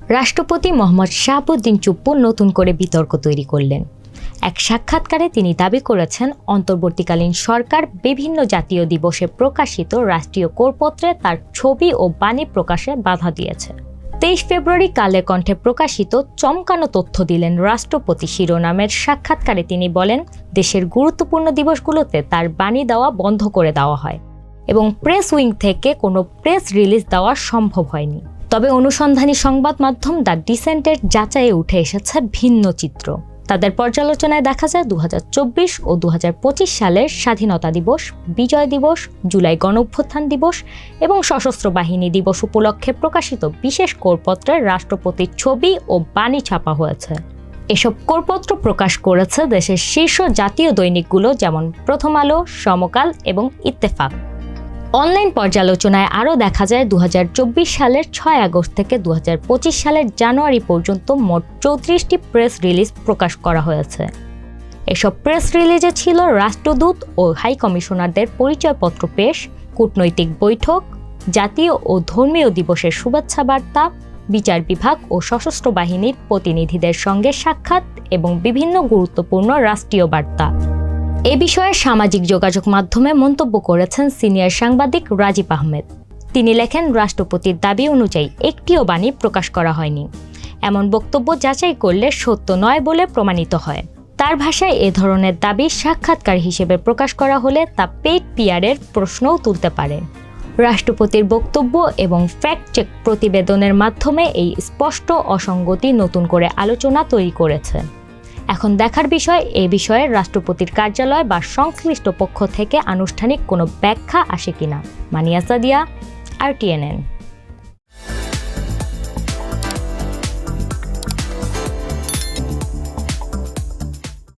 রাষ্ট্রপতি মোহাম্মদ শাহাবুদ্দিন চুপ্পু নতুন করে বিতর্ক তৈরি করলেন। এক সাক্ষাৎকারে তিনি দাবি করেছেন, অন্তর্বর্তীকালীন সরকার বিভিন্ন জাতীয় দিবসে প্রকাশিত রাষ্ট্রীয় করপত্রে তার ছবি ও বাণী প্রকাশে বাধা দিয়েছে। 23 ফেব্রুয়ারি কালের কণ্ঠে প্রকাশিত চমকানো তথ্য দিলেন রাষ্ট্রপতি শিরোনামের সাক্ষাৎকারে তিনি বলেন, দেশের গুরুত্বপূর্ণ দিবসগুলোতে তার বাণী দেওয়া বন্ধ করে দেওয়া হয় এবং প্রেস উইং থেকে কোনো প্রেস রিলিজ দেওয়া সম্ভব হয়নি। তবে অনুসন্ধানী সংবাদ মাধ্যম দ্য ডিসেন্টের যাচাইয়ে উঠে এসেছে ভিন্ন চিত্র। তাদের পর্যালোচনায় দেখা যায় 2024 ও 2025 সালের স্বাধীনতা দিবস, বিজয় দিবস, জুলাই গণঅভ্যুত্থান দিবস এবং সশস্ত্র বাহিনী দিবস উপলক্ষে প্রকাশিত বিশেষ করপত্রে রাষ্ট্রপতির ছবি ও বাণী ছাপা হয়েছে। এসব করপত্র প্রকাশ করেছে দেশের শীর্ষ জাতীয় দৈনিকগুলো যেমন প্রথম আলো, সমকাল এবং ইত্তেফাক। অনলাইন পর্যালোচনায় আরও দেখা যায় 2024 সালের 6 আগস্ট থেকে 2025 সালের জানুয়ারি পর্যন্ত মোট 34টি প্রেস রিলিজ প্রকাশ করা হয়েছে। এসব প্রেস রিলিজে ছিল রাষ্ট্রদূত ও হাই কমিশনারদের পরিচয়পত্র পেশ, কূটনৈতিক বৈঠক, জাতীয় ও ধর্মীয় দিবসের শুভেচ্ছা বার্তা, বিচার বিভাগ ও সশস্ত্র বাহিনীর প্রতিনিধিদের সঙ্গে সাক্ষাৎ এবং বিভিন্ন গুরুত্বপূর্ণ রাষ্ট্রীয় বার্তা। এ বিষয়ে সামাজিক যোগাযোগ মাধ্যমে মন্তব্য করেছেন সিনিয়র সাংবাদিক রাজীব আহমেদ। তিনি লেখেন, রাষ্ট্রপতির দাবি অনুযায়ী একটিও বাণী প্রকাশ করা হয়নি। এমন বক্তব্য যাচাই করলে সত্য নয় বলে প্রমাণিত হয়। তার ভাষায় এ ধরনের দাবি সাক্ষাৎকার হিসেবে প্রকাশ করা হলে তা পেইড পিআরের প্রশ্নও তুলতে পারে। রাষ্ট্রপতির বক্তব্য এবং ফ্যাক্ট চেক প্রতিবেদনের মাধ্যমে এই স্পষ্ট অসঙ্গতি নতুন করে আলোচনা তৈরি করেছে। এখন দেখার বিষয়, এ বিষয়ে রাষ্ট্রপতির কার্যালয় বা সংশ্লিষ্ট পক্ষ থেকে আনুষ্ঠানিক কোনো ব্যাখ্যা আসে কিনা। মানিয়া সাদিয়া, RTNN।